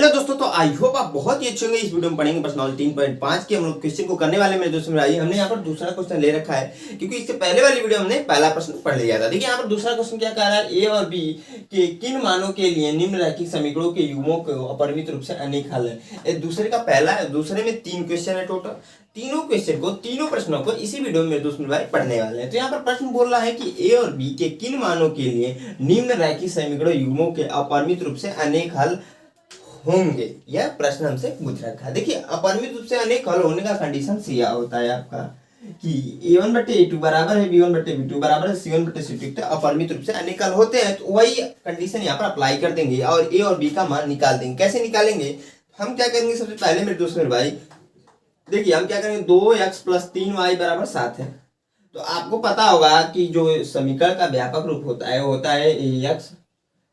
Hello दोस्तों, तो I hope आप बहुत ही अच्छे होंगे। इस वीडियो में पढ़ेंगे प्रश्न 3.5 के हम लोग क्वेश्चन को करने वाले मेरे दोस्तों। मेरा हमने यहाँ पर दूसरा क्वेश्चन ले रखा है क्योंकि इससे पहले वाली वीडियो हमने पहला प्रश्न पढ़ लिया था। देखिए यहाँ पर दूसरा क्वेश्चन क्या कह रहा है, ए और बी के किन मानों के लिए निम्नलिखित समीकरणों के युग्मों को अपरिमित रूप से अनेक हल है। दूसरे का पहला है, दूसरे में 3 क्वेश्चन है टोटल। तीनों क्वेश्चन को, तीनों प्रश्नों को इसी वीडियो में मेरे दोस्त भाई पढ़ने वाले हैं। तो यहाँ पर प्रश्न बोल रहा है कि ए और बी के किन मानों के लिए निम्न रैखिक समीकरण युग्मों के अपरिमित रूप से अनेक हल होंगे। यह प्रश्न हमसे पूछ रखा है। देखिए अपरिमित रूप से अनेक हल होने का कंडीशन क्या होता है आपका कि a1 बटे a2 बराबर है b1 बटे b2 बराबर है c1 बटे c2। तो अपरिमित रूप से अनेक हल होते हैं, तो वही कंडीशन यहाँ पर अप्लाई कर देंगे और a और b का मान निकाल देंगे। कैसे निकालेंगे, हम क्या करेंगे, सबसे पहले मेरे दोस्त मेरे भाई देखिए हम क्या करेंगे, 2x प्लस 3y बराबर 7 है। तो आपको पता होगा कि जो समीकरण का व्यापक रूप होता है वो होता है ax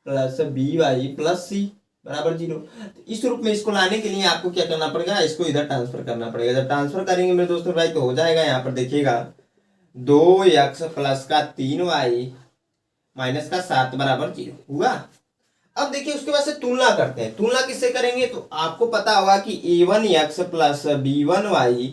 plus by plus c बराबर 0। तो इस रूप में इसको लाने के लिए आपको क्या करना पड़ेगा, इसको इधर ट्रांसफर करना पड़ेगा। जब ट्रांसफर करेंगे मेरे दोस्तों भाई तो हो जाएगा, यहाँ पर देखिएगा 2x प्लस का 3y माइनस का 7 बराबर 0 हुआ। अब देखिए उसके बाद से तुलना करते हैं। तुलना किससे करेंगे, तो आपको पता होगा कि a1x plus b1y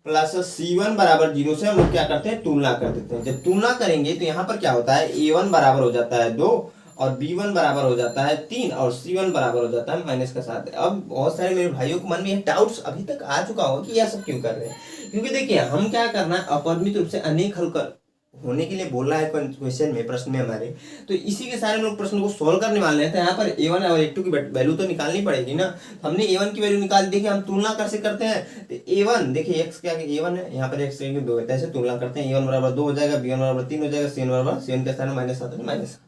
plus c1 बराबर 0 से हम लोग क्या करते हैं, तुलना कर देते हैं। जब तुलना करेंगे तो यहाँ पर क्या होता है, a1 बराबर हो जाता है 2 और b1 बराबर हो जाता है 3 और c1 बराबर हो जाता है माइनस का 7। अब बहुत सारे मेरे भाइयों के मन में डाउट्स अभी तक आ चुका होगा कि यह सब क्यों कर रहे हैं, क्योंकि देखिए हम क्या करना है, अपरिमित रूप से अनेक हल कर होने के लिए बोल रहा है क्वेश्चन में, प्रश्न में हमारे। तो इसी के सारे हम लोग प्रश्न को सोल्व करने वाले हैं। तो यहाँ पर a1 और a2 की वैल्यू तो निकालनी पड़ेगी ना। हमने a1 की वैल्यू निकाल दी। देखिए हम तुलना कैसे करते हैं, तो a1 देखिए x क्या a1 है, यहाँ पर x 2 है, ऐसे तुलना करते हैं। a1 बराबर 2 हो जाएगा, b1 बराबर 3 हो जाएगा, c1 बराबर c1 के स्थान में माइनस 7 माइनस।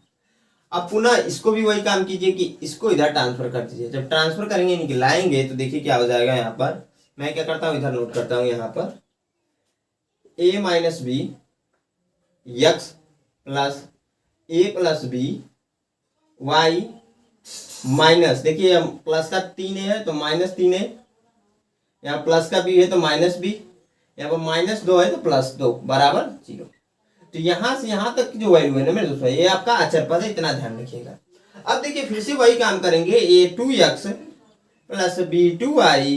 अब पुनः इसको भी वही काम कीजिए कि इसको इधर ट्रांसफर कर दीजिए। जब ट्रांसफर करेंगे निकलाएंगे तो देखिए क्या हो जाएगा। यहाँ पर मैं क्या करता हूँ, इधर नोट करता हूँ, यहाँ पर a minus b x plus a plus b y minus, देखिए प्लस का 3 है तो माइनस 3 है, यहाँ प्लस का b है तो माइनस b, यहाँ पर माइनस 2 है तो प्लस 2 बराबर 0। तो यहां से यहां तक की जो वैल्यू है ना मेरे दोस्तों, ये आपका अचर पद है, इतना ध्यान रखिएगा। अब देखिए फिर से वही काम करेंगे, a2x plus b2y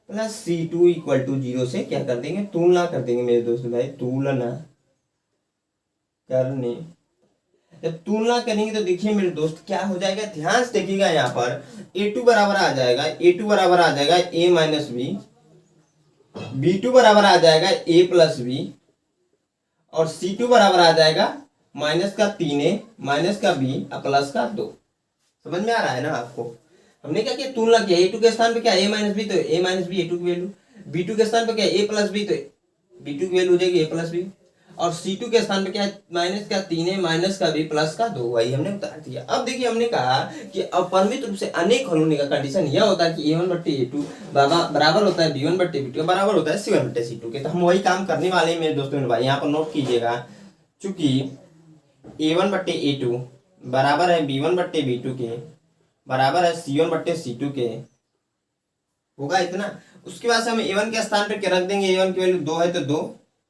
plus c2 equal to 0 से क्या कर देंगे, तुलना कर देंगे मेरे दोस्तों भाई। तुलना करने, जब तुलना करेंगे तो देखिए मेरे दोस्त क्या हो जाएगा, ध्यान से देखिएगा। यहाँ पर a2 बराबर आ जाएगा, a2 बराबर आ जाएगा a माइनस बी, b2 बराबर आ जाएगा a प्लस बी और c2 बराबर आ जाएगा माइनस का 3a माइनस का b प्लस का 2। समझ में आ रहा है ना आपको। हमने क्या किया, तुलना किया। a2 के स्थान पे क्या a माइनस बी, तो a माइनस बी a2 की वैल्यू, b2 के स्थान पे क्या a प्लस बी, तो b2 की वैल्यू हो जाएगी a प्लस बी और c2 के स्थान पे क्या है, माइनस का 3a माइनस का b प्लस का 2। वही हमने उतार दिया। अब देखिए हमने कहा कि अपरिमित रूप से अनेक हल होने का कंडीशन यह होता है कि a1 बट्टे a2 बराबर होता है b1 बट्टे b2 बराबर होता है c1 बट्टे c2 के। तो हम वही काम करने वाले हैं मेरे दोस्तों मेरे भाई। यहाँ पर नोट कीजिएगा, चूंकि a1 बट्टे a2 बराबर है b1 बट्टे b2 के बराबर है c1 बट्टे c2 के, होगा इतना। उसके बाद से हम a1 के स्थान पर क्या रख देंगे, a1 की वैल्यू 2 है तो 2,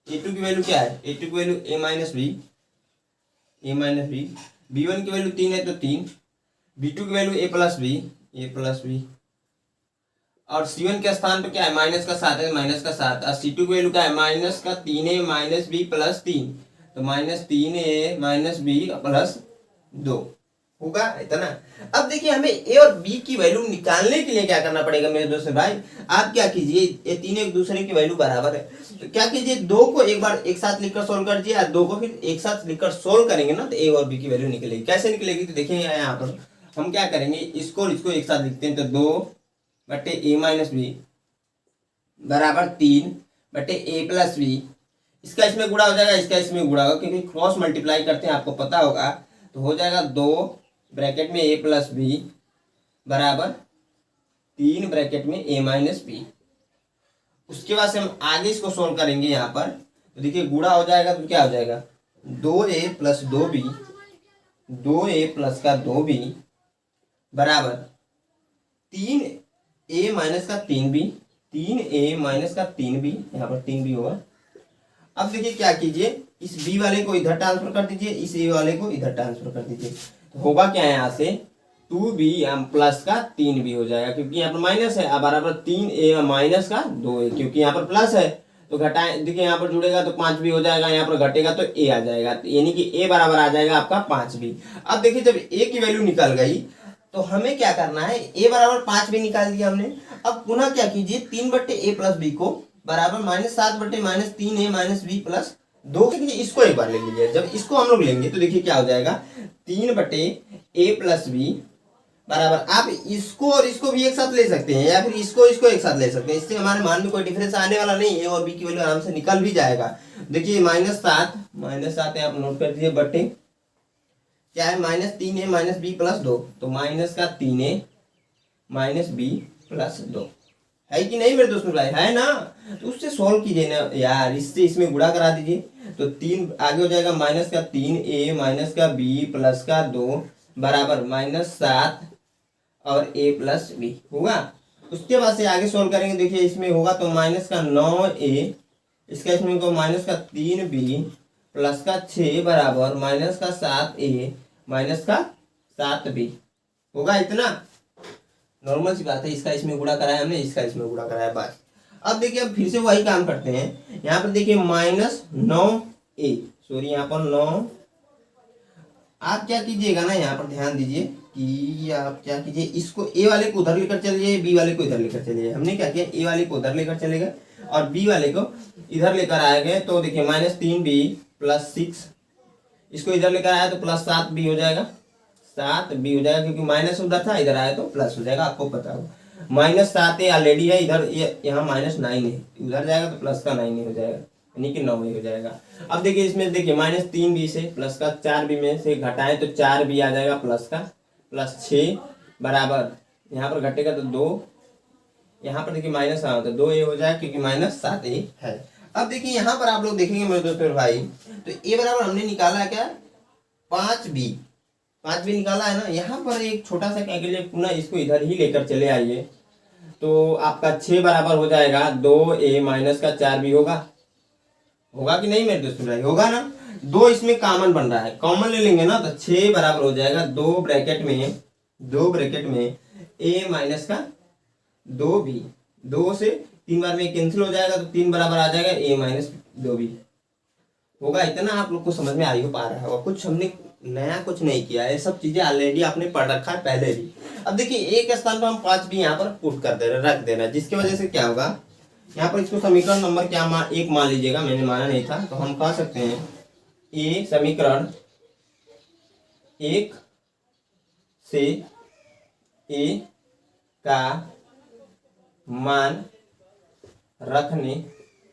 a2 की वैल्यू क्या है, a2 की value a minus B b1 की वैल्यू 3 है तो 3, b2 की वैल्यू a प्लस बी और c1 के स्थान पे क्या है, माइनस का 7 है, माइनस का 7 और c2 की वैल्यू क्या है, माइनस का 3a माइनस बी प्लस 3, तो minus 3a minus B plus 2 होगा इतना। अब देखिए हमें a और b की वैल्यू निकालने के लिए क्या करना पड़ेगा मेरे दोस्त भाई, आप क्या कीजिए, ये तीनों एक दूसरे की वैल्यू बराबर है, तो क्या कीजिए, 2 को एक बार एक साथ लिखकर सोल्व कर दीजिए और 2 को फिर एक साथ लिखकर सोल्व करेंगे ना तो a और b की वैल्यू निकलेगी। कैसे निकलेगी, तो देखिए यहाँ पर हम क्या करेंगे, इसको एक साथ लिखते हैं, तो 2 बटे a माइनस बी बराबर 3 बटे a प्लस बी, इसका इसमें गुणा हो जाएगा, इसका इसमें गुणा होगा, क्योंकि क्रॉस मल्टीप्लाई करते हैं आपको पता होगा। तो हो जाएगा 2 ब्रैकेट में a प्लस बी बराबर 3 ब्रैकेट में a माइनस बी। उसके बाद से हम आगे इसको सोल्व करेंगे यहाँ पर, तो देखिए गुणा हो जाएगा तो क्या हो जाएगा, 2a plus 2b 2a plus का 2b बराबर 3a माइनस का 3b 3a माइनस का 3b, यहाँ पर 3b होगा। अब देखिए क्या कीजिए, इस b वाले को इधर ट्रांसफर कर दीजिए, इस a वाले को इधर ट्रांसफर कर दीजिए, तो होगा क्या यहाँ से 2b प्लस का 3b हो जाएगा, क्योंकि यहाँ पर माइनस है। अब बराबर 3a माइनस का 2a, क्योंकि यहाँ पर प्लस है तो घटाए, देखिए यहाँ पर जुड़ेगा तो 5b हो जाएगा, यहाँ पर घटेगा तो a आ जाएगा, तो यानी कि a बराबर आ जाएगा आपका 5b। अब देखिए जब a की वैल्यू निकल गई तो हमें क्या करना है, a बराबर 5b निकाल दिया हमने। अब पुनः क्या कीजिए, 3/a प्लस b को बराबर -7/-3a माइनस b प्लस 2। इसको एक बार ले लीजिए। जब इसको हम लोग लेंगे तो देखिए क्या हो जाएगा, 3/a प्लस b बराबर, आप इसको और इसको भी एक साथ ले सकते हैं या फिर इसको इसको एक साथ ले सकते हैं। इससे हमारे मान में कोई डिफरेंस आने वाला नहीं है और बी की वैल्यू आराम से निकल भी जाएगा। देखिए -7 आप नोट कर दीजिए, बटे क्या है -3a माइनस b प्लस 2, तो -3a माइनस b प्लस 2 है कि नहीं मेरे दोस्तों भाई, है ना। तो उससे सॉल्व कीजिए ना यार, इससे इसमें गुणा करा दीजिए तो 3 आगे हो जाएगा -3a माइनस का b प्लस का 2 बराबर -7 और a प्लस b होगा। उसके बाद से आगे सोल्व करेंगे, देखिए इसमें होगा तो -9a, इसका इसमें को -3b प्लस का 6 बराबर -7a माइनस का 7b होगा। इतना नॉर्मल सी बात है, इसका इसमें गुणा कराया हमने, इसका इसमें गुणा कराया बस। अब देखिए अब फिर से वही काम करते हैं, यहाँ पर देखिए -9a, सॉरी यहाँ पर 9, आप क्या कीजिएगा ना, यहाँ पर ध्यान दीजिए कि आप क्या कीजिए, इसको ए वाले को उधर लेकर चलिए, बी वाले को इधर लेकर चलिए। हमने क्या किया, ए वाले को उधर लेकर चले गए और बी वाले को इधर लेकर आए गए, तो देखिए -3b प्लस 6, इसको इधर लेकर आया तो +7b हो जाएगा, 7b हो जाएगा, क्योंकि माइनस उधर था, इधर आया तो प्लस हो जाएगा, आपको पता होगा। -7a ऑलरेडी है इधर, यहाँ -9 है, उधर जाएगा तो प्लस का 9 हो जाएगा, यानी कि 9 हो जाएगा। अब देखिए इसमें देखिए -3b से प्लस का 4b में से घटाएं तो 4b आ जाएगा प्लस का प्लस 6 बराबर, यहाँ पर घटेगा तो 2, यहाँ पर देखिए माइनस आ तो 2a हो जाएगा, क्योंकि -7a है। अब देखिए यहाँ पर आप लोग देखेंगे मेरे दोस्तों भाई, तो a बराबर हमने निकाला है क्या, 5b निकाला है ना। यहाँ पर एक छोटा सा क्या कीजिए, पुनः इसको इधर ही लेकर चले आइए, तो आपका 6 बराबर हो जाएगा 2a माइनस का 4b होगा कि नहीं मेरे दोस्तों भाई, होगा ना। 2 इसमें कॉमन बन रहा है, कॉमन ले लेंगे ना तो 6 बराबर हो जाएगा 2 ब्रैकेट में a माइनस का 2b, 2 से 3 बार में कैंसिल हो जाएगा तो 3 बराबर आ जाएगा a माइनस 2b होगा। इतना आप लोग को समझ में आ ही पा रहा है, कुछ हमने नया कुछ नहीं किया है, सब चीजें ऑलरेडी आपने पढ़ रखा है पहले भी। अब देखिए एक स्थान पर हम 5 भी यहाँ पर पुट कर दे रहे, रख देना, जिसकी वजह से क्या होगा, यहाँ पर इसको समीकरण नंबर क्या एक मान लीजिएगा, मैंने माना नहीं था, तो हम कह सकते हैं ए समीकरण 1 से ए का मान रखने,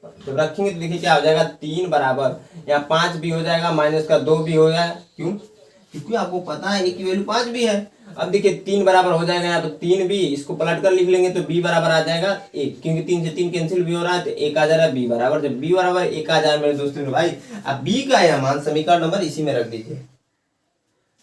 तो रखेंगे तो देखिए क्या हो जाएगा, 3 बराबर, यहाँ 5 भी हो जाएगा माइनस का 2 भी हो जाएगा, क्यों, क्योंकि आपको पता है a की वैल्यू 5 भी है। अब देखिए 3 बराबर हो जाएगा, यहाँ पर 3b, इसको पलट कर लिख लेंगे तो b बराबर आ जाएगा 1, क्योंकि 3 से 3 कैंसिल भी हो रहा है तो 1 आ जा रहा है b बराबर। जब b बराबर 1 आ जाए मेरे दोस्तों भाई, अब b का यह मान समीकरण नंबर इसी में रख दीजिए,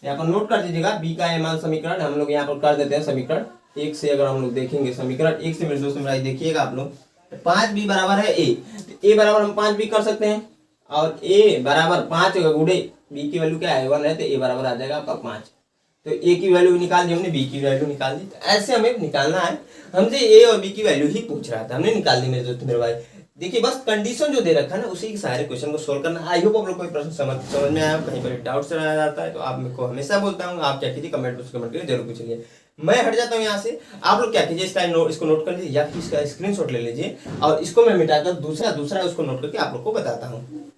यहाँ पर नोट कर दीजिएगा, b का यह मान समीकरण हम लोग यहाँ पर कर देते हैं समीकरण 1 से। अगर हम लोग देखेंगे समीकरण 1 से मेरे दोस्तों भाई, देखिएगा आप लोग, 5b बराबर है a, तो a बराबर हम 5 भी कर सकते हैं, और a बराबर 5 गुणे b की वैल्यू क्या है 1 है, तो a बराबर आ जाएगा आपका 5, तो a की वैल्यू निकाल दी हमने, b की वैल्यू निकाल दी। तो ऐसे हमें निकालना है, हमसे a और b की वैल्यू ही पूछ रहा था, हमने निकाल दी मेरे दोस्त मेरे भाई। देखिए बस कंडीशन जो दे रखा है ना, उसी के सारे क्वेश्चन को सोल्व करना। आई होप आप लोग कोई प्रश्न समझ में आया, कहीं पर डाउट से रह जाता है तो आप मेरे को हमेशा बोलता हूँ, आप क्या कीजिए कमेंट करके जरूर पूछिए। मैं हट जाता हूँ यहाँ से, आप लोग क्या कीजिए इसको नोट कर लीजिए या फिर इसका स्क्रीनशॉट ले लीजिए, और इसको मैं मिटाकर दूसरा उसको नोट करके आप लोग को बताता हूँ।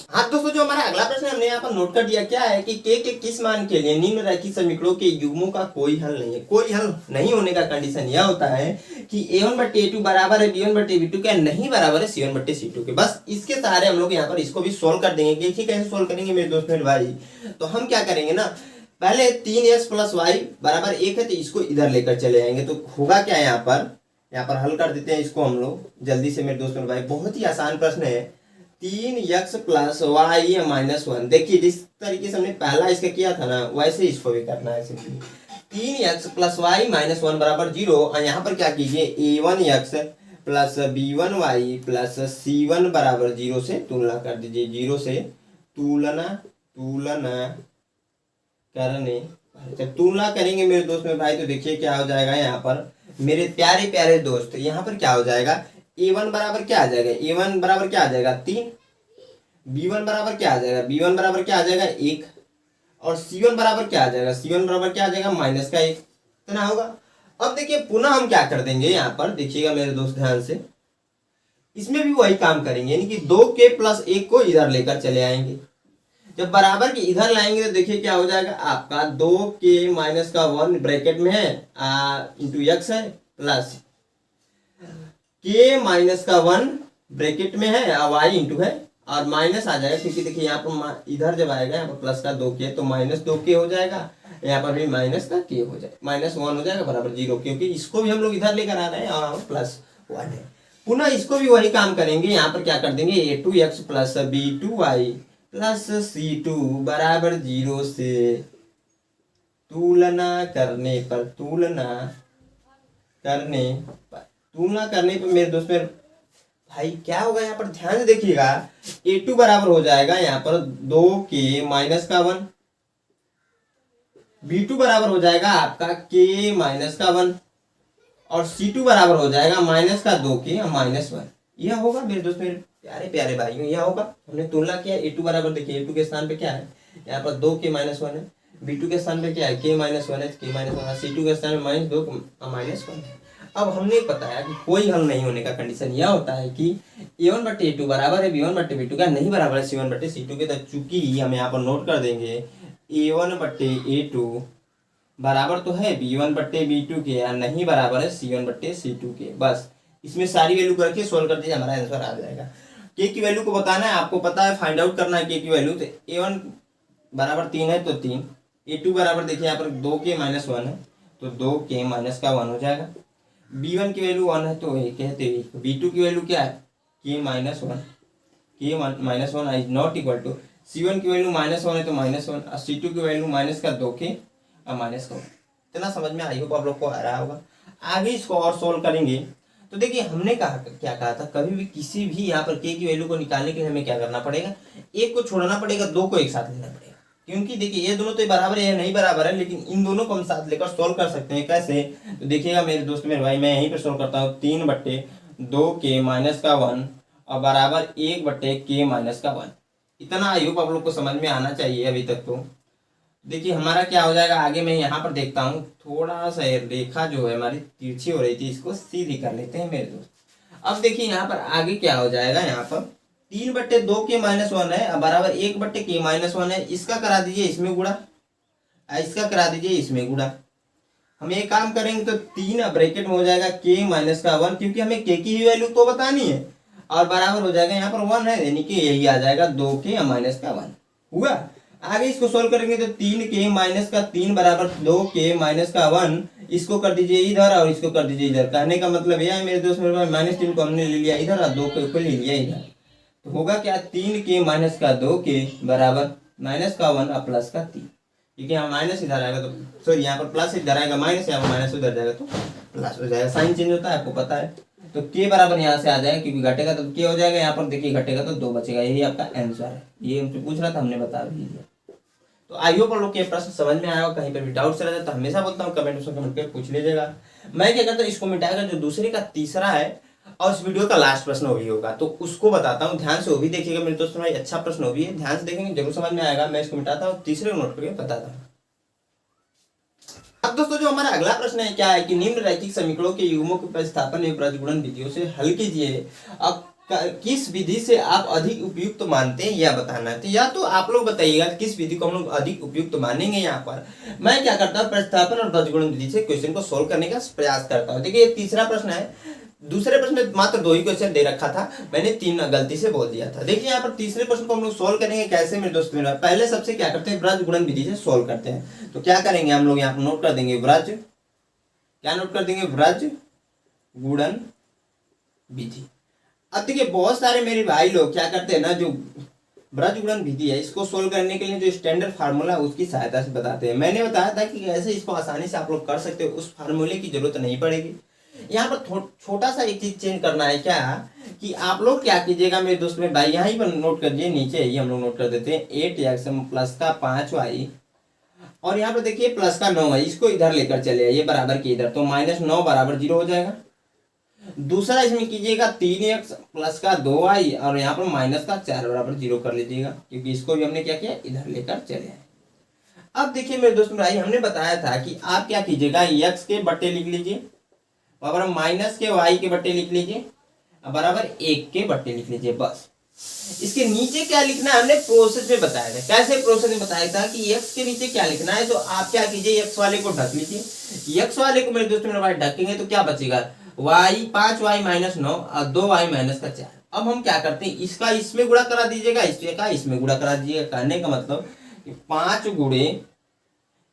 हाँ दोस्तों, जो हमारा अगला प्रश्न हमने यहाँ पर नोट कर दिया, क्या है कि के किस मान के लिए निम्नलिखित समीकरणों के युग्मों का कोई हल नहीं है। कोई हल नहीं होने का कंडीशन यह होता है कि a1/a2 बराबर है b1/b2 क्या नहीं बराबर है c1/c2 के। बस इसके सहारे हम लोग यहाँ पर इसको भी सोल्व कर देंगे। देखिए कैसे सोल्व करेंगे मेरे दोस्त मेरे भाई, तो हम क्या करेंगे ना, पहले 3x + y बराबर 1 है तो इसको इधर लेकर चले आएंगे, तो होगा क्या, यहाँ पर हल कर देते हैं इसको हम लोग जल्दी से मेरे दोस्त मेरे भाई। बहुत ही आसान प्रश्न है, 3x + y - 1। देखिए जिस तरीके से हमने पहला इसका किया था ना, वैसे इसको भी करना है। सिंपली 3x + y - 1 बराबर 0, और यहाँ पर क्या कीजिए, a1x + b1y + c1 बराबर 0 से तुलना कर दीजिए। 0 से तुलना करने जब तुलना करेंगे मेरे दोस्त में भाई तो देखिए क्या हो जाएगा यहाँ पर मेरे प्यारे प्यारे दोस्त, यहाँ पर क्या हो जाएगा a1 बराबर क्या आ जाएगा, a1 बराबर क्या आ जाएगा 3, b1 बराबर क्या आ जाएगा, b1 बराबर क्या आ जाएगा 1, और c1 बराबर क्या आ जाएगा, c1 बराबर क्या आ जाएगा -1 इतना होगा। अब देखिए पुनः हम क्या कर देंगे यहाँ पर, देखिएगा मेरे दोस्त ध्यान से, इसमें भी वही काम करेंगे, यानी कि 2k + 1 को इधर लेकर चले आएंगे। जब बराबर के इधर लाएंगे तो देखिए क्या हो जाएगा आपका 2k-1 ब्रैकेट में है इंटू x है प्लस k-1 ब्रैकेट में है y इंटू है और माइनस आ जाएगा, क्योंकि देखिए यहाँ पर इधर जब आएगा यहाँ पर प्लस का 2k तो -2k हो जाएगा, यहाँ पर भी माइनस का k हो जाएगा, -1 हो जाएगा बराबर 0, क्योंकि इसको भी हम लोग इधर लेकर आ रहे हैं और +1 है। पुनः इसको भी वही काम करेंगे, यहाँ पर क्या कर देंगे a2x + b2y + c2 बराबर 0 से तुलना करने पर मेरे दोस्त मेरे भाई क्या होगा यहाँ पर ध्यान से देखिएगा, a2 बराबर हो जाएगा यहाँ पर 2k-1, b2 बराबर हो जाएगा आपका k-1 और c2 बराबर हो जाएगा -2k और -1। यह होगा मेरे दोस्त मेरे प्यारे प्यारे भाइयों, यह होगा। हमने तुलना किया a2 बराबर, देखिए a2 के स्थान पे क्या है यहाँ पर 2k-1 है, b2 के स्थान पे क्या है k-1 है, k-1 c2 के स्थान में -2 -1 है। अब हमने बताया कि कोई हल नहीं होने का कंडीशन यह होता है कि a1/a2 बराबर है b1/b2 का, नहीं बराबर है c1/c2 के, तो चूंकि हम यहाँ पर नोट कर देंगे a1/a2 बराबर तो है b1/b2 के या नहीं बराबर है c1/c2 के। बस इसमें सारी वैल्यू करके सोल्व कर दीजिए, हमारा आंसर आ जाएगा। के की वैल्यू को बताना है, आपको पता है फाइंड आउट करना है के की वैल्यू, तो a1 बराबर 3 है तो 3, a2 बराबर देखिए यहाँ पर 2k-1 है तो 2k-1 हो जाएगा, b1 की वैल्यू 1 है तो 1 है तो 1, b2 की वैल्यू क्या है k-1 is not equal to, c1 की वैल्यू -1 है तो -1 और c2 की वैल्यू -2k और -1। इतना समझ में आई होगा, आप लोग को आ रहा होगा। आगे इसको और सोल्व करेंगे तो देखिए हमने क्या कहा था, कभी भी किसी भी यहाँ पर k की वैल्यू को निकालने के लिए हमें क्या करना पड़ेगा, एक को छोड़ना पड़ेगा, दो को एक साथ लेना पड़ेगा, क्योंकि देखिए ये दोनों तो बराबर है नहीं बराबर है, लेकिन इन दोनों को हम साथ लेकर सोल्व कर सकते हैं। कैसे, तो देखिएगा मेरे दोस्त मेरे भाई, मैं यहीं पर सोल्व करता हूँ 3/2k-1 और बराबर 1/k-1। इतना आई होप आप लोग को समझ में आना चाहिए अभी तक। तो देखिए हमारा क्या हो जाएगा, आगे मैं यहाँ पर देखता हूँ थोड़ा सा रेखा जो है हमारी तिरछी हो रही थी, इसको सीधी कर लेते हैं मेरे दोस्त। अब देखिए यहाँ पर आगे क्या हो जाएगा, यहाँ पर 3/2k-1 है बराबर 1/k-1 है, इसका करा दीजिए इसमें गुणा, इसका करा दीजिए इसमें गुणा। हम एक काम करेंगे तो 3 ब्रैकेट में हो जाएगा k-1, क्योंकि हमें k की वैल्यू तो बतानी है, और बराबर हो जाएगा यहाँ पर 1 है, यानी कि यही आ जाएगा 2k-1 हुआ। आगे इसको सोल्व करेंगे तो 3k-3 बराबर 2k-1, इसको कर दीजिए इधर और इसको कर दीजिए इधर। कहने का मतलब यह है मेरे दोस्त मेरे -3 को हमने ले लिया इधर और 2 को ले लिया इधर, तो होगा क्या 3k-2k बराबर -1 और +3, क्योंकि यहाँ माइनस इधर आएगा तो सॉरी यहाँ पर प्लस इधर आएगा माइनस, यहाँ पर माइनस उधर जाएगा तो प्लस हो जाएगा, साइन चेंज होता है आपको पता है। तो k बराबर यहाँ से आ जाएगा, क्योंकि घटेगा तो k हो जाएगा, यहाँ पर देखिए घटेगा तो 2 बचेगा, यही आपका आंसर है। ये हमसे पूछ रहा था, हमने बता भी दिया। तो आई होप लोग के प्रश्न समझ में आया हो, कहीं पर भी डाउट चला जाए तो हमेशा बोलता हूँ कमेंट करके पूछ लीजिएगा। मैं क्या करता हूँ, इसको मिटाकर जो दूसरे का तीसरा है और इस वीडियो का लास्ट प्रश्न वही होगा, तो उसको बताता हूँ, ध्यान से वो भी देखिएगा मेरे दोस्तों भाई, अच्छा प्रश्न वो भी है, ध्यान से देखेंगे जरूर समझ में आएगा। मैं इसको मिटाता हूँ, तीसरे को नोट करके बताता हूँ। अब दोस्तों जो हमारा अगला प्रश्न है क्या है कि निम्न रैखिक समीकरणों के युग्मों के प्रतिस्थापन एवं प्रजगुणन विधियों से हल कीजिए। अब किस विधि से आप अधिक उपयुक्त मानते हैं यह बताना है, तो या तो आप लोग बताइएगा किस विधि को हम लोग अधिक उपयुक्त मानेंगे। यहाँ पर मैं क्या करता हूँ, प्रतिस्थापन और प्रजगुणन विधि से क्वेश्चन को सोल्व करने का प्रयास करता हूँ। देखिए ये तीसरा प्रश्न है, दूसरे प्रश्न में मात्र 2 ही क्वेश्चन दे रखा था, मैंने 3 गलती से बोल दिया था। देखिए यहाँ पर तीसरे प्रश्न को हम लोग सोल्व करेंगे कैसे मेरे दोस्त मेरा, पहले सबसे क्या करते हैं ब्रज गुणन विधि से सोल्व करते हैं। तो क्या करेंगे हम लोग यहाँ पर नोट कर देंगे ब्रज, क्या नोट कर देंगे ब्रज गुणन विधि। अब देखिए बहुत सारे मेरे भाई लोग क्या करते हैं ना, जो ब्रज गुणन विधि है इसको सोल्व करने के लिए जो स्टैंडर्ड फार्मूला उसकी सहायता से बताते हैं। मैंने बताया था कि कैसे इसको आसानी से आप लोग कर सकते हो, उस फार्मूले की जरूरत नहीं पड़ेगी। यहाँ पर छोटा सा एक चीज चेंज करना है क्या कि आप लोग क्या कीजिएगा मेरे दोस्त में भाई, यहाँ पर नोट कर दिए, नीचे ही हम लोग नोट कर देते हैं 8x प्लस का 5y और यहाँ पर देखिए प्लस का 9 है, इसको इधर लेकर चले आइए बराबर के इधर, तो -9 बराबर 0 हो जाएगा। दूसरा इसमें कीजिएगा 3x प्लस का 2y और यहाँ पर माइनस का 4 बराबर 0 कर लीजिएगा, क्योंकि इसको भी हमने क्या किया, इधर लेकर चले आए। अब देखिए मेरे दोस्त भाई, हमने बताया था कि आप क्या कीजिएगा, x के बट्टे लिख लीजिए बराबर माइनस के y के बट्टे लिख लीजिए बराबर 1 के बट्टे लिख लीजिए। बस इसके नीचे क्या लिखना है हमने प्रोसेस में बताया था। कैसे प्रोसेस में बताया था कि x के नीचे क्या लिखना है, तो आप क्या कीजिए, x वाले को ढक लीजिए। x वाले को मेरे दोस्त मेरे भाई ढकेंगे तो क्या बचेगा, y 5y - 9 और 2y - 4। अब हम क्या करते हैं, इसका इसमें गुणा करा दीजिएगा, इसका इसमें गुणा करा दीजिएगा। कहने का मतलब 5 गुणे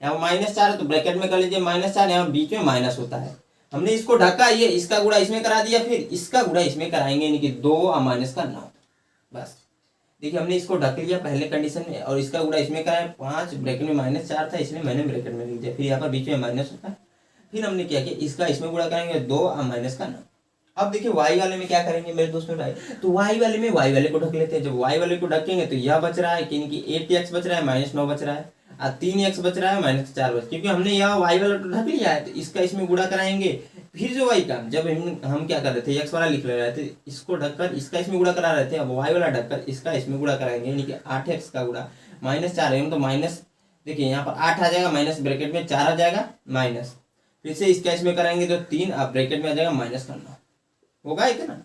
यहाँ -4 है तो ब्रैकेट में कर लीजिए -4, यहाँ बीच में माइनस होता है, हमने इसको ढका, ये इसका गुणा इसमें करा दिया, फिर इसका गुणा इसमें कराएंगे, यानी कि 2 और माइनस का 9। बस देखिए हमने इसको ढक लिया पहले कंडीशन में, और इसका गुणा इसमें कराया, 5 ब्रैकेट में -4 था इसलिए मैंने ब्रैकेट में लिख दिया, फिर यहाँ पर बीच में माइनस होता है, फिर हमने क्या किया, इसका इसमें गुणा करेंगे 2 और माइनस का 9। अब देखिए y वाले में क्या करेंगे मेरे दोस्त भाई, तो y वाले में y वाले को ढक लेते हैं। जब y वाले को ढकेंगे तो यह बच रहा है कि 8x बच रहा है, -9 बच रहा है, और 3x बच रहा है, -4 बच, क्योंकि हमने यह y वाला ढक लिया है, तो इसका इसमें गुणा कराएंगे। फिर जो y काम, जब हम क्या कर रहे थे, x वाला लिख ले रहे थे, इसको ढककर इसका इसमें गुणा करा रहे थे, अब y वाला ढककर इसका इसमें गुणा कराएंगे, यानी कि 8x का गुणा -4 है, तो माइनस, देखिए यहाँ पर 8 आ जाएगा, माइनस ब्रैकेट में 4 आ जाएगा, माइनस, फिर से इसका इसमें कराएंगे तो 3, अब ब्रैकेट में आ जाएगा माइनस का 9। होगा इतना,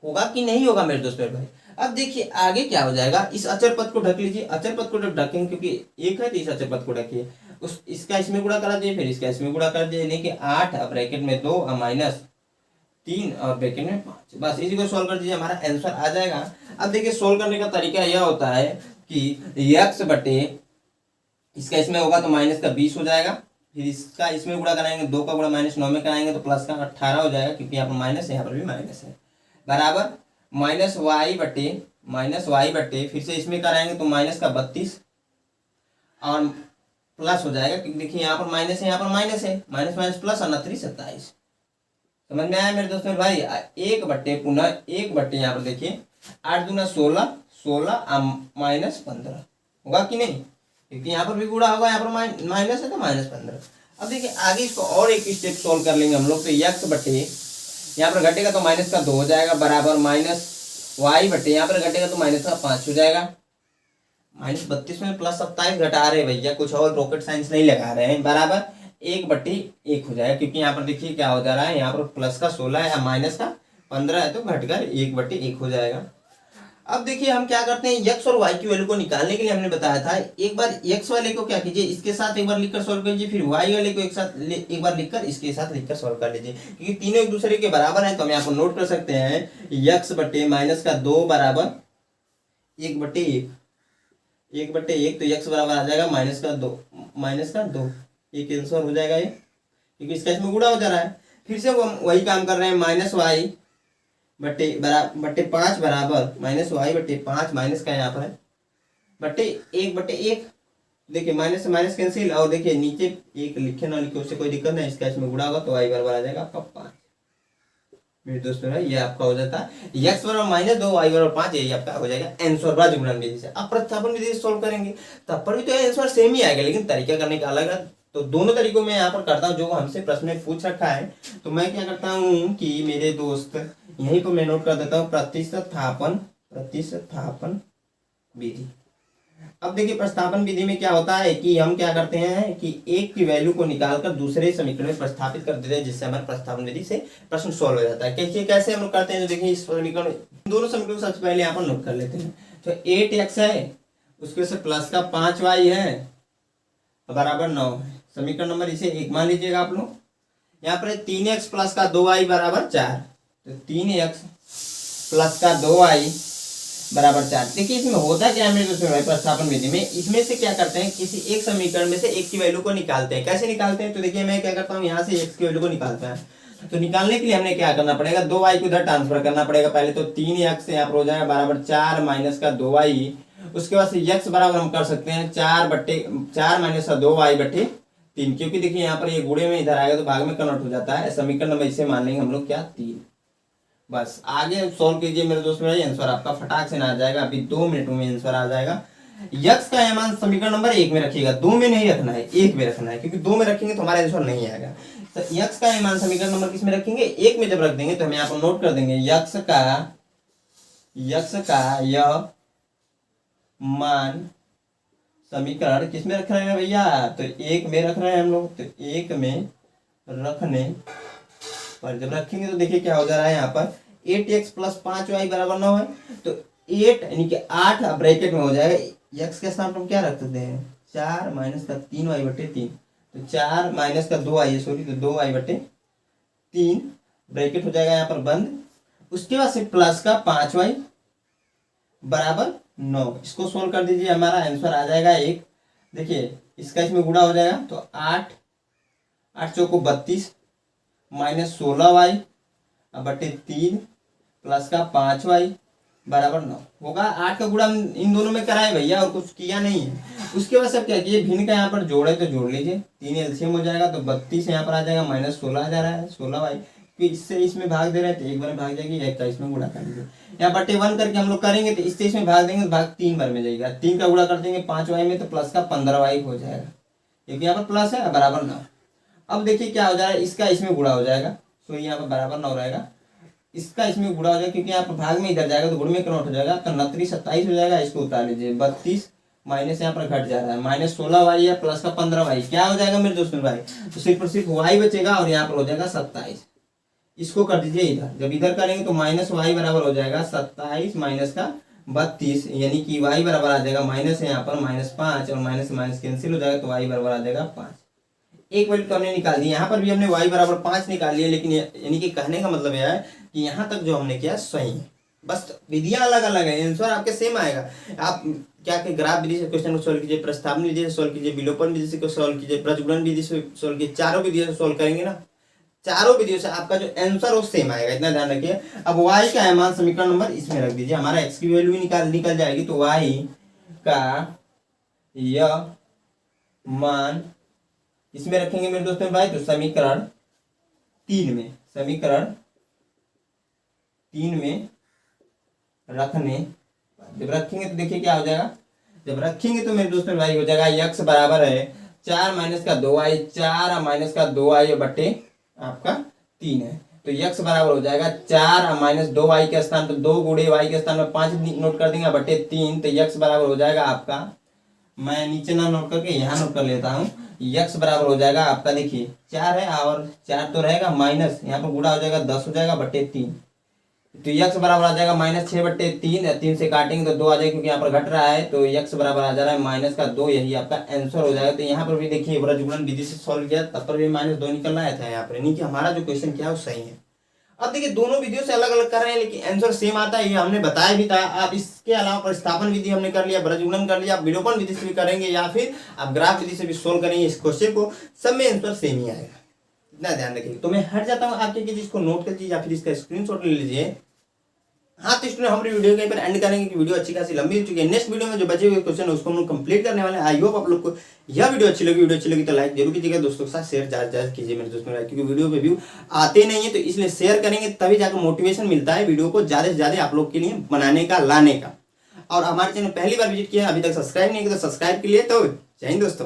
होगा कि नहीं होगा मेरे दोस्त भाई। अब देखिए आगे क्या हो जाएगा, इस अचर पद को ढक लीजिए, अचर पद को जब ढकेंगे क्योंकि एक है तो इस अचर पद को ढकिए, उस इसका इसमें गुणा करा दिए, फिर इसका इसमें गुणा कर दिए, यानी कि 8 ब्रैकेट में 2 और -3 और ब्रैकेट में 5। बस इसी को सॉल्व कर दीजिए, हमारा आंसर आ जाएगा। अब देखिए सॉल्व करने का तरीका यह होता है कि x बटे इसका इसमें होगा तो माइनस का 20 हो जाएगा, फिर इसका इसमें गुणा कराएंगे, 2 का गुणा -9 में कराएंगे तो प्लस का 18 हो जाएगा, क्योंकि यहाँ पर माइनस है, यहाँ पर भी माइनस है, बराबर -y बटे फिर से इसमें कराएंगे तो माइनस का 32 और प्लस हो जाएगा, क्योंकि देखिए यहाँ पर माइनस है, यहाँ पर माइनस है, माइनस माइनस प्लस और 27। समझ में आया मेरे दोस्तों भाई। 1 बटे पुनः 1 बटे यहाँ पर देखिए 8 दूना 16 -15 होगा कि नहीं, क्योंकि यहाँ पर भी गुणा होगा, यहाँ पर माइनस है तो -15। अब देखिए आगे इसको और एक स्टेप सोल्व कर लेंगे हम लोग, तो x बटे यहाँ पर घटेगा तो माइनस का 2 हो जाएगा, बराबर -y बटे यहाँ पर घटेगा तो माइनस का 5 हो जाएगा, -32 में +27 घटा रहे भैया, कुछ और रॉकेट साइंस नहीं लगा रहे हैं, बराबर 1 बटे 1 हो जाएगा, क्योंकि यहाँ पर देखिए क्या हो जा रहा है, यहाँ पर प्लस का 16 है, माइनस का 15 है, तो घटकर 1 बटे 1 हो जाएगा। अब देखिए हम क्या करते हैं, x और y की वैल्यू को निकालने के लिए हमने बताया था, एक बार x वाले को क्या कीजिए, इसके साथ एक बार लिखकर सॉल्व कीजिए, फिर y वाले को एक बार लिखकर इसके साथ लिखकर सॉल्व कर लीजिए, क्योंकि तीनों एक दूसरे के बराबर है, तो हम यहाँ पर नोट कर सकते हैं x बटे माइनस का 2 बराबर 1 बटे 1 बटे 1, तो x बराबर आ जाएगा -2 एक आंसर हो जाएगा ये, क्योंकि इसका इसमें गुणा हो जा रहा है। फिर से हम वही काम कर रहे हैं, -y बटे 5 बराबर -y बटे 5, माइनस का यहाँ पर है बटे 1 बटे 1, देखिए माइनस से माइनस कैंसिल, और देखिए नीचे एक लिखे ना लिखे उससे कोई दिक्कत नहीं, इसका इसमें गुणा होगा तो y बराबर आ जाएगा आपका 5। मेरे दोस्तों ये आपका हो जाता है x बराबर -2 y बराबर 5, यही आपका हो जाएगा आंसर राजगुणन विधि से। अब प्रतिस्थापन विधि से सॉल्व करेंगे तब पर भी तो आंसर सेम ही आएगा, लेकिन तरीका करने का अलग है। तो दोनों तरीकों में यहाँ पर करता हूँ, जो हमसे प्रश्न में पूछ रखा है, तो मैं क्या करता हूँ कि मेरे दोस्त यहीं पर मैं नोट कर देता हूँ प्रतिस्थापन विधि। अब देखिए प्रतिस्थापन विधि में क्या होता है कि हम क्या करते हैं कि एक की वैल्यू को निकालकर दूसरे समीकरण में प्रतिस्थापित कर देते हैं, जिससे हमारे प्रतिस्थापन विधि से प्रश्न सॉल्व हो जाता है। कैसे हम लोग करते हैं, तो देखिए इस समीकरण, दोनों समीकरण सबसे पहले यहाँ पर नोट कर लेते हैं। तो 8x है, उसके से प्लस का 5y है बराबर 9 है, समीकरण नंबर इसे 1 मान लीजिएगा आप लोग। यहाँ पर 3x प्लस का 2y बराबर 4, तो 3x प्लस का 2y बराबर 4। देखिए इसमें होता क्या है मेरे दोस्तों प्रतिस्थापन विधि में, इसमें से क्या करते हैं, किसी एक समीकरण में से एक की वैल्यू को निकालते हैं। कैसे निकालते हैं, तो देखिए मैं क्या करता हूँ, यहाँ से x की वैल्यू को निकालता है, तो निकालने के लिए हमने क्या करना पड़ेगा, 2y को इधर ट्रांसफर करना पड़ेगा पहले, तो 3x यहाँ पर हो जाएगा बराबर 4 माइनस का 2y, उसके बाद से x बराबर हम कर सकते हैं 4 माइनस का 2y बटे 3, क्योंकि देखिए यहाँ पर ये गुणे में इधर आएगा तो भाग में कन्वर्ट हो जाता है। समीकरण नंबर इसे मान लेंगे हम लोग क्या 3। बस आगे सॉल्व कीजिए मेरे दोस्त, मेरा आंसर आपका फटाक से ना आ जाएगा, अभी 2 मिनट में आंसर आ जाएगा। यक्स का यह मान समीकरण नंबर 1 में रखिएगा, 2 में नहीं रखना है, 1 में रखना है, क्योंकि 2 में रखेंगे तो हमारा आंसर नहीं आएगा। तो यक्स का यह मान समीकरण नंबर किस में रखेंगे, 1 में जब रख देंगे तो हम यहाँ पर नोट कर देंगे यक्स का यह मान समीकरण किस में रख रहे हैं भैया, तो 1 में रख रहे हैं हम लोग। तो 1 में रखने पर जब रखेंगे तो देखिए क्या हो जा रहा है यहाँ पर 8x प्लस 5y बराबर 9 है। तो 8 यानी कि 8 ब्रैकेट में हो जाएगा, x के स्थान पर हम क्या रख सकते हैं 4 माइनस का 3y बटे 3, तो 4 माइनस का 2y सॉरी, तो 2y बटे 3 ब्रैकेट हो जाएगा यहाँ पर बंद। उसके बाद से प्लस का 5y बराबर 9, इसको सोल्व कर दीजिए, हमारा आंसर आ जाएगा 1। देखिए इसका इसमें गुणा हो जाएगा तो 8 चौको 32 माइनस 16y बटे 3 प्लस का 5y बराबर 9 होगा। 8 का गुणा इन दोनों में कराए भैया और कुछ किया नहीं है। उसके बाद सब क्या किए, भिन्न का यहाँ पर जोड़े तो जोड़ लीजिए, 3 एलसीएम हो जाएगा तो 32 यहाँ पर आ जाएगा माइनस 16 आ जा रहा है 16y, फिर इससे इसमें भाग दे रहे हैं तो एक बार में भाग जाएगी, एक का इसमें गुणा कर लीजिए। यहाँ बटे 1 करके हम लोग करेंगे तो इससे इसमें भाग देंगे तो भाग 3 बार में जाएगा, 3 का गुणा कर देंगे 5y में तो प्लस का 15y हो जाएगा, क्योंकि यहाँ पर प्लस है बराबर 9। अब देखिए क्या हो जाएगा, इसका इसमें गुणा हो जाएगा, तो यहाँ पर बराबर 9 रहेगा, इसका इसमें गुणा हो जाएगा क्योंकि यहाँ पर भाग में इधर जाएगा तो गुण में कन्वर्ट हो जाएगा, तो 29 27 हो जाएगा, इसको उतार लीजिए 32 माइनस यहाँ पर घट जा रहा है माइनस 16y या प्लस का 15y क्या हो जाएगा मेरे दोस्तों भाई, तो सिर्फ और सिर्फ y बचेगा और यहाँ पर हो जाएगा 27। इसको कर दीजिए इधर, जब इधर करेंगे तो माइनस y बराबर हो जाएगा 27 माइनस का 32, यानी कि y बराबर आ जाएगा माइनस है यहाँ पर -5 और माइनस माइनस कैंसिल हो जाएगा तो y बराबर आ जाएगा 5। एक वैल्यू तो हमने निकाल दी, यहाँ पर भी हमने y बराबर 5 निकाल लिया, लेकिन यानी कि कहने का मतलब यह है कि यहाँ तक जो हमने किया सही है, बस विधियां अलग अलग है, आंसर आपके सेम आएगा। आप क्या कि ग्राफ विधि से क्वेश्चन को सोल्व कीजिए, प्रस्तावना विधि से सोल्व कीजिए, विलोपन विधि से सोल्व कीजिए, प्रजगुणन विधि से सोल्व कीजिए, चारों विधियों से सोल्व करेंगे ना, चारों विधियों से आपका जो आंसर वो सेम आएगा, इतना ध्यान रखिए। अब y का मान समीकरण नंबर इसमें रख दीजिए, हमारा x की वैल्यू भी निकल जाएगी, तो y का यह मान इसमें रखेंगे मेरे दोस्तों भाई, तो समीकरण 3 में रखने, जब रखेंगे तो देखिए क्या हो जाएगा, जब रखेंगे तो मेरे दोस्तों भाई हो जाएगा x बराबर है 4 माइनस का 2y, 4 माइनस का 2y बटे आपका 3 है, तो x बराबर हो जाएगा 4 माइनस 2y के स्थान पर 2 गुणे y के स्थान पर 5 नोट कर देंगे बटे 3, तो x बराबर हो जाएगा आपका, मैं नीचे ना नोट करके यहाँ नोट कर लेता हूँ, x बराबर हो जाएगा आपका देखिए 4 है और 4 तो रहेगा माइनस यहाँ पर गुणा हो जाएगा 10 हो जाएगा बटे 3, तो x बराबर आ जाएगा -6 बटे 3, 3 से काटेंगे तो 2 आ जाएगा क्योंकि यहाँ पर घट रहा है, तो x बराबर आ जा रहा है -2, यही आपका आंसर हो जाएगा। तो यहाँ पर भी देखिए प्रजगुणन विधि से सॉल्व किया तब पर भी -2 निकल आया था यहाँ पर, यानी कि हमारा जो क्वेश्चन क्या है वो सही है। अब देखिए दोनों विधियों से अलग अलग कर रहे हैं लेकिन आंसर सेम आता है, ये हमने बताया भी था। आप इसके अलावा प्रतिस्थापन विधि हमने कर लिया, प्रजगुणन कर लिया, आप विलोपन विधि से भी करेंगे या फिर आप ग्राफ विधि से भी सोल्व करेंगे इस क्वेश्चन को, सब में आंसर सेम ही आएगा, इतना ध्यान रखिए। तो मैं हट जाता हूँ आपके चीज को नोट कर लीजिए या फिर इसका स्क्रीनशॉट ले लीजिए। हाँ तो स्टूडेंट हमारी वीडियो कहीं पर एंड करेंगे कि वीडियो अच्छी खासी लंबी हो चुकी है। नेक्स्ट वीडियो में जो बचे हुए क्वेश्चन है उसको हम लोग कंप्लीट करने वाले हैं। आई होप आप लोग को यह वीडियो अच्छी लगी तो लाइक जरूर कीजिएगा, दोस्तों के साथ शेयर ज्यादा कीजिए मेरे दोस्तों, क्योंकि वीडियो पे व्यू आते नहीं है तो इसलिए शेयर करेंगे तभी जाकर मोटिवेशन मिलता है वीडियो को ज्यादा से ज्यादा आप लोग के लिए बनाने का, लाने का। और हमारे चैनल पहली बार विजिट किया अभी तक सब्सक्राइब नहीं किया तो सब्सक्राइब के लिए, तो जय हिंद दोस्तों।